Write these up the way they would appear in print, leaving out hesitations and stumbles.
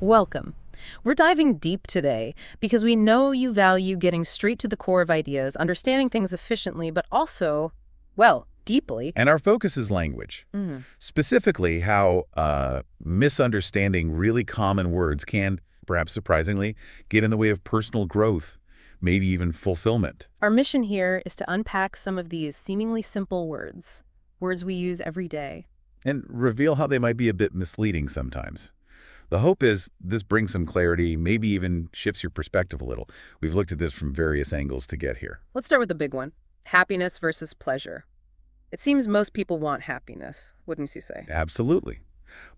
Welcome. We're diving deep today because we know you value getting straight to the core of ideas, understanding things efficiently, but also, well, deeply. And our focus is language, specifically how misunderstanding really common words can, perhaps surprisingly, get in the way of personal growth, maybe even fulfillment. Our mission here is to unpack some of these seemingly simple words we use every day. And reveal how they might be a bit misleading sometimes. The hope is this brings some clarity, maybe even shifts your perspective a little. We've looked at this from various angles to get here. Let's start with the big one, happiness versus pleasure. It seems most people want happiness, wouldn't you say? Absolutely.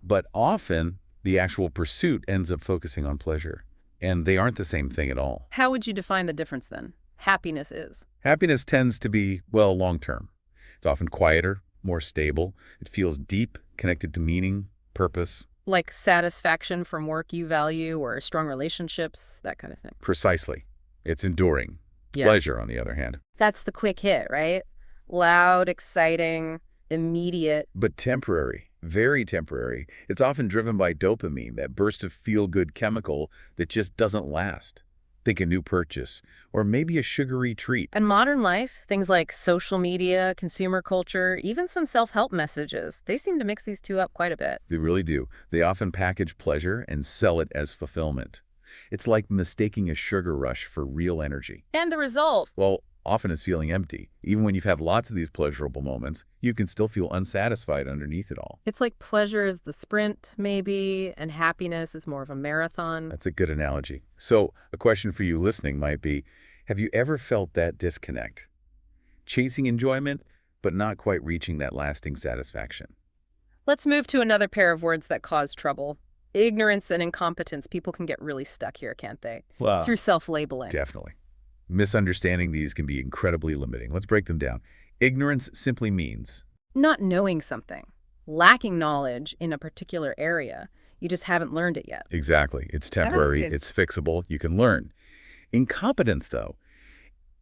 But often, the actual pursuit ends up focusing on pleasure. And they aren't the same thing at all. How would you define the difference then? Happiness is. Happiness tends to be, well, long-term. It's often quieter, more stable. It feels deep, connected to meaning, purpose. Like satisfaction from work you value or strong relationships, that kind of thing. Precisely. It's enduring. Yeah. Pleasure, on the other hand. That's the quick hit, right? Loud, exciting, immediate. But temporary. Very temporary. It's often driven by dopamine, that burst of feel-good chemical that just doesn't last. Think a new purchase, or maybe a sugary treat. And modern life, things like social media, consumer culture, even some self-help messages, they seem to mix these two up quite a bit. They really do. They often package pleasure and sell it as fulfillment. It's like mistaking a sugar rush for real energy. And the result? Well, often it's feeling empty. Even when you've had lots of these pleasurable moments, you can still feel unsatisfied underneath it all. It's like pleasure is the sprint, maybe, and happiness is more of a marathon. That's a good analogy. So a question for you listening might be, have you ever felt that disconnect? Chasing enjoyment, but not quite reaching that lasting satisfaction. Let's move to another pair of words that cause trouble. Ignorance and incompetence. People can get really stuck here, can't they? Wow. Through self-labeling. Definitely. Misunderstanding these can be incredibly limiting. Let's break them down. Ignorance simply means not knowing something, lacking knowledge in a particular area. You just haven't learned it yet. exactly. It's temporary, it's fixable, you can learn. Incompetence, though,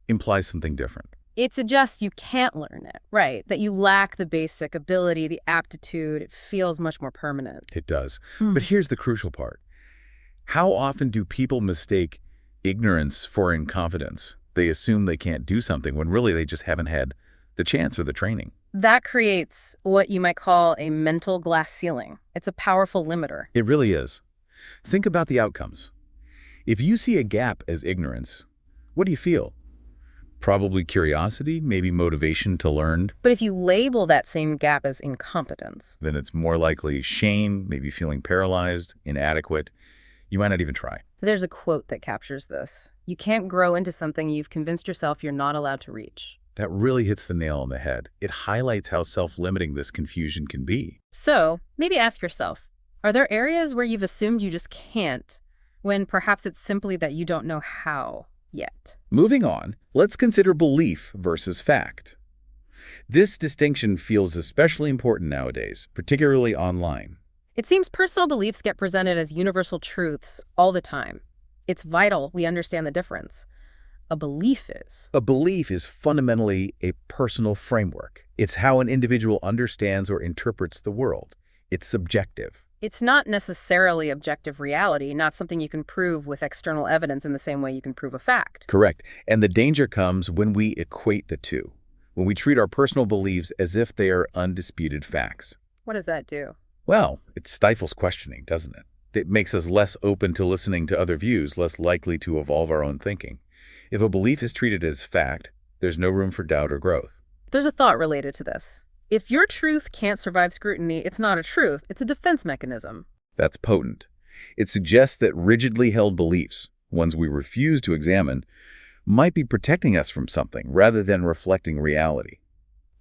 implies something different. It suggests you can't learn it, right? That you lack the basic ability, the aptitude. It feels much more permanent. It does. But here's the crucial part. How often do people mistake ignorance for incompetence? They assume they can't do something when really they just haven't had the chance or the training. That creates what you might call a mental glass ceiling. It's a powerful limiter. It really is. Think about the outcomes. If you see a gap as ignorance, what do you feel? Probably curiosity, maybe motivation to learn. But if you label that same gap as incompetence, Then it's more likely shame, maybe feeling paralyzed, inadequate. You might not even try. there's a quote that captures this. You can't grow into something you've convinced yourself you're not allowed to reach. That really hits the nail on the head. It highlights how self-limiting this confusion can be. So maybe ask yourself, are there areas where you've assumed you just can't, when perhaps it's simply that you don't know how yet? Moving on, let's consider belief versus fact. This distinction feels especially important nowadays, particularly online. It seems personal beliefs get presented as universal truths all the time. It's vital we understand the difference. A belief is. A belief is fundamentally a personal framework. It's how an individual understands or interprets the world. It's subjective. It's not necessarily objective reality, not something you can prove with external evidence in the same way you can prove a fact. Correct. And the danger comes when we equate the two, when we treat our personal beliefs as if they are undisputed facts. What does that do? Well, it stifles questioning, doesn't it? It makes us less open to listening to other views, less likely to evolve our own thinking. If a belief is treated as fact, there's no room for doubt or growth. There's a thought related to this. If your truth can't survive scrutiny, it's not a truth, it's a defense mechanism. That's potent. It suggests that rigidly held beliefs, ones we refuse to examine, might be protecting us from something rather than reflecting reality.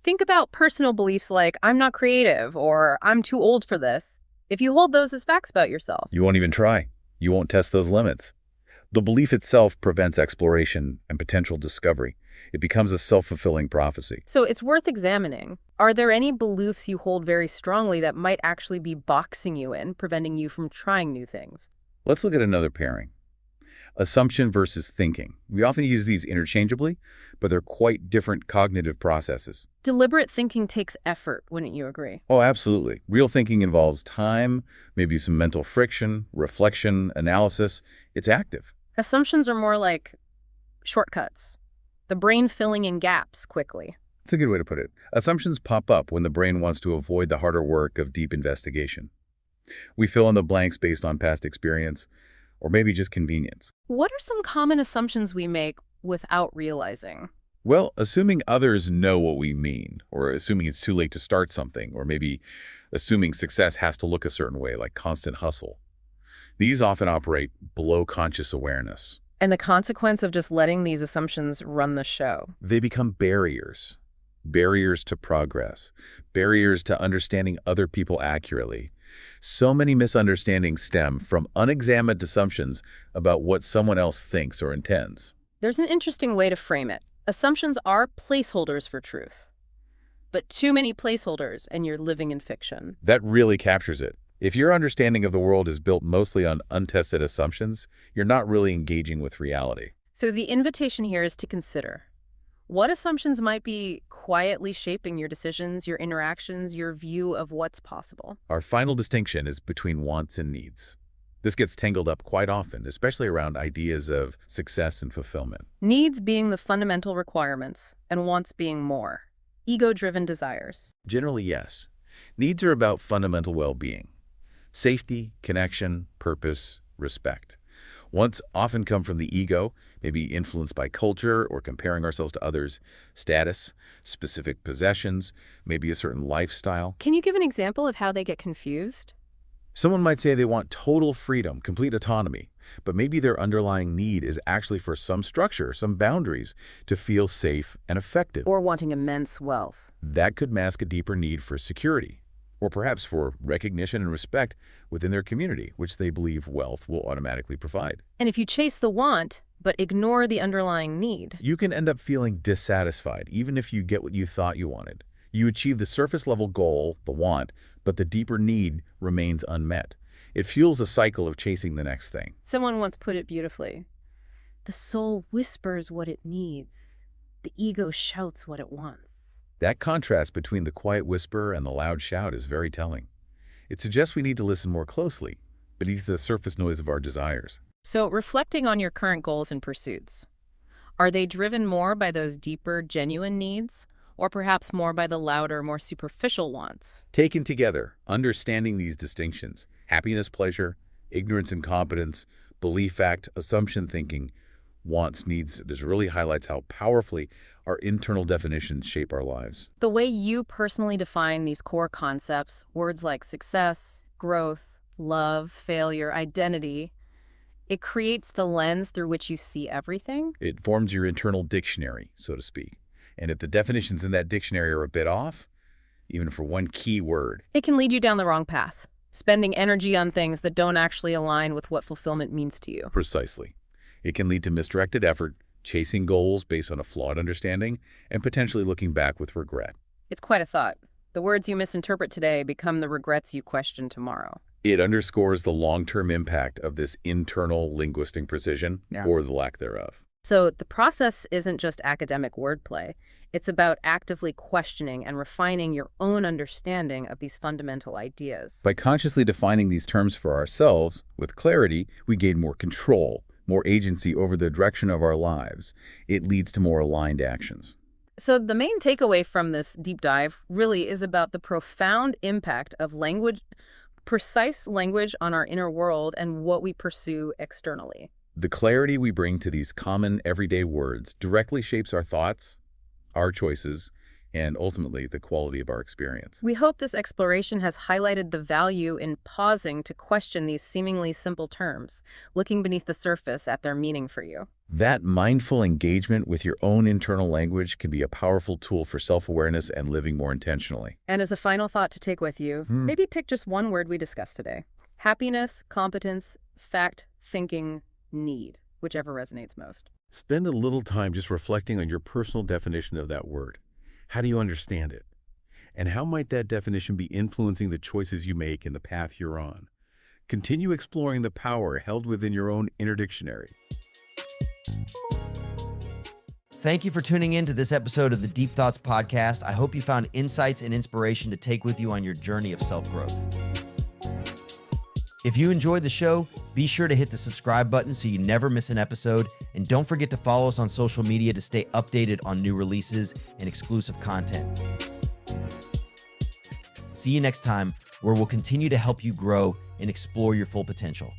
Think about personal beliefs like, I'm not creative, or I'm too old for this. If you hold those as facts about yourself, You won't even try. You won't test those limits. The belief itself prevents exploration and potential discovery. It becomes a self-fulfilling prophecy. so it's worth examining. Are there any beliefs you hold very strongly that might actually be boxing you in, preventing you from trying new things? Let's look at another pairing. Assumption versus thinking. We often use these interchangeably, but they're quite different cognitive processes. Deliberate thinking takes effort, wouldn't you agree? Oh, absolutely. Real thinking involves time, maybe some mental friction, reflection, analysis. It's active. Assumptions are more like shortcuts, the brain filling in gaps quickly. It's a good way to put it. Assumptions pop up when the brain wants to avoid the harder work of deep investigation. We fill in the blanks based on past experience, or maybe just convenience. What are some common assumptions we make without realizing? Well, assuming others know what we mean, or assuming it's too late to start something, or maybe assuming success has to look a certain way, like constant hustle. These often operate below conscious awareness. And the consequence of just letting these assumptions run the show. They become barriers. Barriers to progress. Barriers to understanding other people accurately. So many misunderstandings stem from unexamined assumptions about what someone else thinks or intends. There's an interesting way to frame it. Assumptions are placeholders for truth. But too many placeholders and you're living in fiction. That really captures it. If your understanding of the world is built mostly on untested assumptions, you're not really engaging with reality. So the invitation here is to consider what assumptions might be quietly shaping your decisions, your interactions, your view of what's possible. Our final distinction is between wants and needs. This gets tangled up quite often, especially around ideas of success and fulfillment. Needs being the fundamental requirements and wants being more. Ego-driven desires. Generally, yes. Needs are about fundamental well-being. Safety, connection, purpose, respect. Wants often come from the ego, maybe influenced by culture or comparing ourselves to others, status, specific possessions, maybe a certain lifestyle. Can you give an example of how they get confused? Someone might say they want total freedom, complete autonomy, but maybe their underlying need is actually for some structure, some boundaries to feel safe and effective. Or wanting immense wealth. That could mask a deeper need for security, or perhaps for recognition and respect within their community, which they believe wealth will automatically provide. And if you chase the want, but ignore the underlying need, you can end up feeling dissatisfied, even if you get what you thought you wanted. You achieve the surface-level goal, the want, but the deeper need remains unmet. It fuels a cycle of chasing the next thing. Someone once put it beautifully. The soul whispers what it needs. The ego shouts what it wants. That contrast between the quiet whisper and the loud shout is very telling. It suggests we need to listen more closely, beneath the surface noise of our desires. So, reflecting on your current goals and pursuits, are they driven more by those deeper, genuine needs, or perhaps more by the louder, more superficial wants? Taken together, understanding these distinctions, happiness, pleasure, ignorance and competence, belief act, assumption thinking, wants, needs, this really highlights how powerfully our internal definitions shape our lives. The way you personally define these core concepts, words like success, growth, love, failure, identity, it creates the lens through which you see everything. It forms your internal dictionary, so to speak. And if the definitions in that dictionary are a bit off, even for one key word, it can lead you down the wrong path, spending energy on things that don't actually align with what fulfillment means to you. Precisely. It can lead to misdirected effort, chasing goals based on a flawed understanding, and potentially looking back with regret. It's quite a thought. The words you misinterpret today become the regrets you question tomorrow. It underscores the long-term impact of this internal linguistic precision, or the lack thereof. So the process isn't just academic wordplay. It's about actively questioning and refining your own understanding of these fundamental ideas. By consciously defining these terms for ourselves, with clarity, we gain more control, more agency over the direction of our lives. It leads to more aligned actions. So the main takeaway from this deep dive really is about the profound impact of language, precise language on our inner world and what we pursue externally. The clarity we bring to these common everyday words directly shapes our thoughts, our choices, and ultimately the quality of our experience. We hope this exploration has highlighted the value in pausing to question these seemingly simple terms, looking beneath the surface at their meaning for you. That mindful engagement with your own internal language can be a powerful tool for self-awareness and living more intentionally. And as a final thought to take with you, maybe pick just one word we discussed today. Happiness, competence, fact, thinking, need, whichever resonates most. Spend a little time just reflecting on your personal definition of that word. How do you understand it? And how might that definition be influencing the choices you make and the path you're on? Continue exploring the power held within your own inner dictionary. Thank you for tuning in to this episode of the Deep Thoughts Podcast. I hope you found insights and inspiration to take with you on your journey of self-growth. If you enjoyed the show, be sure to hit the subscribe button so you never miss an episode. And don't forget to follow us on social media to stay updated on new releases and exclusive content. See you next time, where we'll continue to help you grow and explore your full potential.